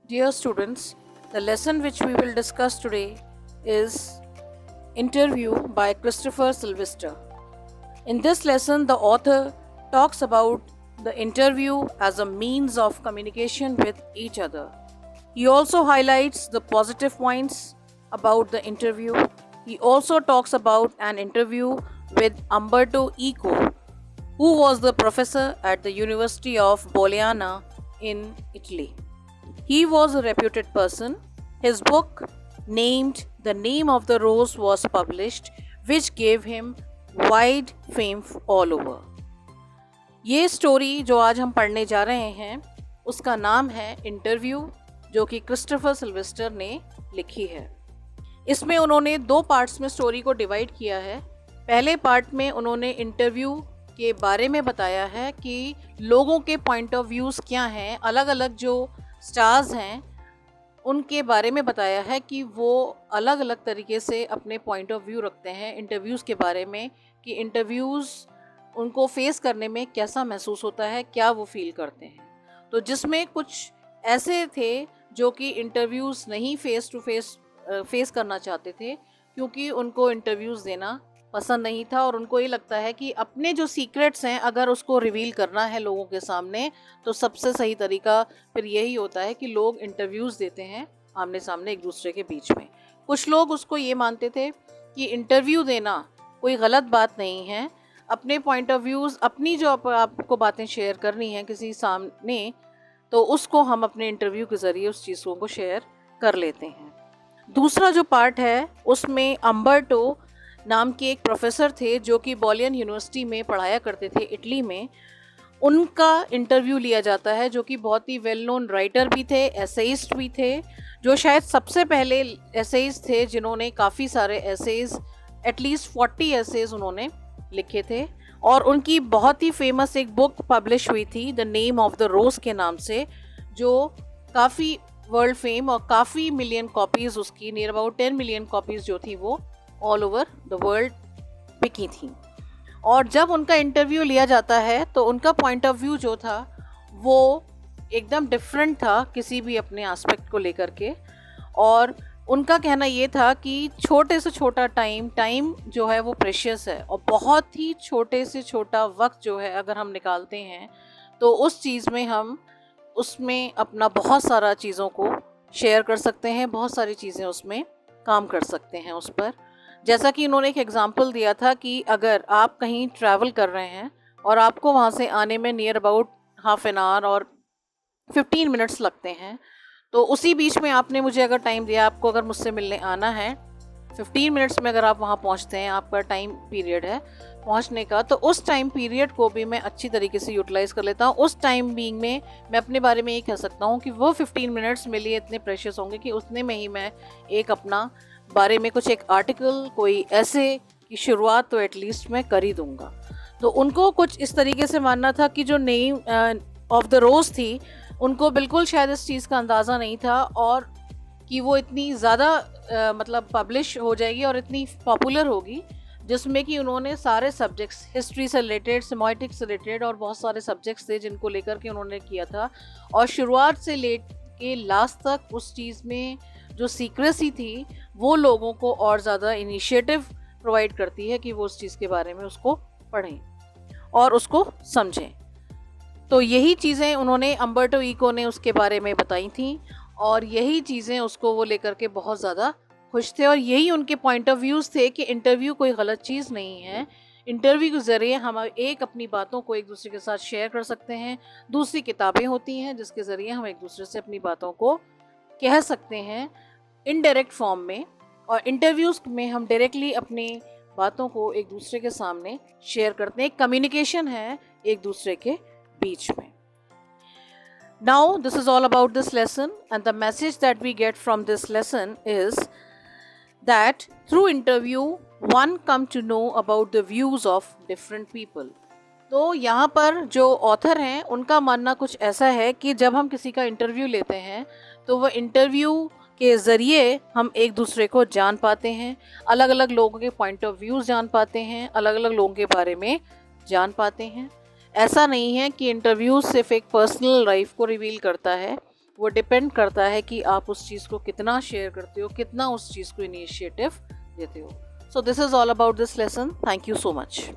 Dear students, the lesson which we will discuss today is Interview by Christopher Sylvester. In this lesson, the author talks about the interview as a means of communication with each other. He also highlights the positive points about the interview. He also talks about an interview with Umberto Eco, who was the professor at the University of Bologna in Italy. He was a reputed person. His book, named The Name of the Rose, was published, which gave him wide fame all over. ये story जो आज हम पढ़ने जा रहे हैं उसका नाम है इंटरव्यू, जो कि क्रिस्टोफर सिल्वेस्टर ने लिखी है। इसमें उन्होंने 2 पार्ट्स में स्टोरी को डिवाइड किया है। पहले पार्ट में उन्होंने इंटरव्यू के बारे में बताया है कि लोगों के पॉइंट ऑफ व्यूज़ क्या हैं, अलग अलग जो स्टार्स हैं उनके बारे में बताया है कि वो अलग अलग तरीके से अपने पॉइंट ऑफ व्यू रखते हैं इंटरव्यूज़ के बारे में, कि इंटरव्यूज़ उनको फेस करने में कैसा महसूस होता है, क्या वो फील करते हैं। तो जिसमें कुछ ऐसे थे जो कि इंटरव्यूज़ नहीं फेस टू फेस करना चाहते थे, क्योंकि उनको इंटरव्यूज़ देना पसंद नहीं था और उनको ये लगता है कि अपने जो सीक्रेट्स हैं अगर उसको रिवील करना है लोगों के सामने तो सबसे सही तरीका फिर यही होता है कि लोग इंटरव्यूज़ देते हैं आमने सामने एक दूसरे के बीच में। कुछ लोग उसको ये मानते थे कि इंटरव्यू देना कोई गलत बात नहीं है, अपने पॉइंट ऑफ व्यूज़, अपनी जो आपको बातें शेयर करनी है किसी सामने, तो उसको हम अपने इंटरव्यू के ज़रिए उस चीज़ों को शेयर कर लेते हैं। दूसरा जो पार्ट है उसमें अम्बर्टो नाम के एक प्रोफेसर थे जो कि बोलियन यूनिवर्सिटी में पढ़ाया करते थे इटली में। उनका इंटरव्यू लिया जाता है, जो कि बहुत ही वेल नोन राइटर भी थे, एसेइस्ट भी थे, जो शायद सबसे पहले एसेइस्ट थे जिन्होंने काफ़ी सारे एसेज, एटलीस्ट 40 एसेज उन्होंने लिखे थे। और उनकी बहुत ही फेमस एक बुक पब्लिश हुई थी द नेम ऑफ द रोज के नाम से, जो काफ़ी वर्ल्ड फेम और काफ़ी मिलियन कॉपीज़ उसकी, नियर अबाउट 10 मिलियन कॉपीज़ जो थी वो ऑल ओवर द वर्ल्ड बिकी थी। और जब उनका इंटरव्यू लिया जाता है तो उनका पॉइंट ऑफ व्यू जो था वो एकदम डिफरेंट था किसी भी अपने एस्पेक्ट को लेकर के। और उनका कहना ये था कि छोटे से छोटा टाइम जो है वो प्रेशियस है, और बहुत ही छोटे से छोटा वक्त जो है अगर हम निकालते हैं तो उस चीज़ में हम उसमें अपना बहुत सारा चीज़ों को शेयर कर सकते हैं, बहुत सारी चीज़ें उसमें काम कर सकते हैं उस पर। जैसा कि उन्होंने एक एग्जांपल दिया था कि अगर आप कहीं ट्रैवल कर रहे हैं और आपको वहाँ से आने में near about half an hour और 15 मिनट्स लगते हैं, तो उसी बीच में आपने मुझे अगर टाइम दिया, आपको अगर मुझसे मिलने आना है 15 मिनट्स में अगर आप वहाँ पहुँचते हैं, आपका टाइम पीरियड है पहुँचने का, तो उस टाइम पीरियड को भी मैं अच्छी तरीके से यूटिलाइज़ कर लेता हूँ। उस टाइम बीइंग में मैं अपने बारे में ये कह सकता हूँ कि वो 15 मिनट्स मेरे लिए इतने प्रेशियस होंगे कि उतने में ही मैं एक अपना बारे में कुछ एक आर्टिकल, कोई ऐसे की शुरुआत तो एटलीस्ट मैं कर ही दूँगा। तो उनको कुछ इस तरीके से मानना था कि जो नेम ऑफ द रोज़ थी, उनको बिल्कुल शायद इस चीज़ का अंदाज़ा नहीं था और कि वो इतनी ज़्यादा मतलब पब्लिश हो जाएगी और इतनी पॉपुलर होगी, जिसमें कि उन्होंने सारे सब्जेक्ट्स, हिस्ट्री से रिलेटेड, सेमोटिक्स से रिलेटेड और बहुत सारे सब्जेक्ट्स थे जिनको लेकर के उन्होंने किया था। और शुरुआत से लेके लास्ट तक उस चीज़ में जो सीक्रेसी थी वो लोगों को और ज़्यादा इनिशिएटिव प्रोवाइड करती है कि वो उस चीज़ के बारे में उसको पढ़ें और उसको समझें। तो यही चीज़ें उन्होंने, अम्बर्टो इको ने उसके बारे में बताई थी और यही चीज़ें उसको वो लेकर के बहुत ज़्यादा खुश थे। और यही उनके पॉइंट ऑफ व्यूज़ थे कि इंटरव्यू कोई गलत चीज़ नहीं है। इंटरव्यू के ज़रिए हम एक अपनी बातों को एक दूसरे के साथ शेयर कर सकते हैं। दूसरी किताबें होती हैं जिसके ज़रिए हम एक दूसरे से अपनी बातों को कह सकते हैं इनडायरेक्ट फॉर्म में, और इंटरव्यूज़ में हम डायरेक्टली अपनी बातों को एक दूसरे के सामने शेयर करते हैं। एक कम्युनिकेशन है एक दूसरे के बीच में। Now this is all about this lesson, and the message that we get from this lesson is that through interview one come to know about the views of different people. तो यहाँ पर जो author हैं उनका मानना कुछ ऐसा है कि जब हम किसी का इंटरव्यू लेते हैं तो वह इंटरव्यू के ज़रिए हम एक दूसरे को जान पाते हैं, अलग अलग लोगों के पॉइंट ऑफ व्यूज़ जान पाते हैं, अलग अलग लोगों के बारे में जान पाते हैं। ऐसा नहीं है कि इंटरव्यू सिर्फ एक पर्सनल लाइफ को रिवील करता है, वो डिपेंड करता है कि आप उस चीज़ को कितना शेयर करते हो, कितना उस चीज़ को इनिशिएटिव देते हो. So this is all about this lesson. Thank you so much.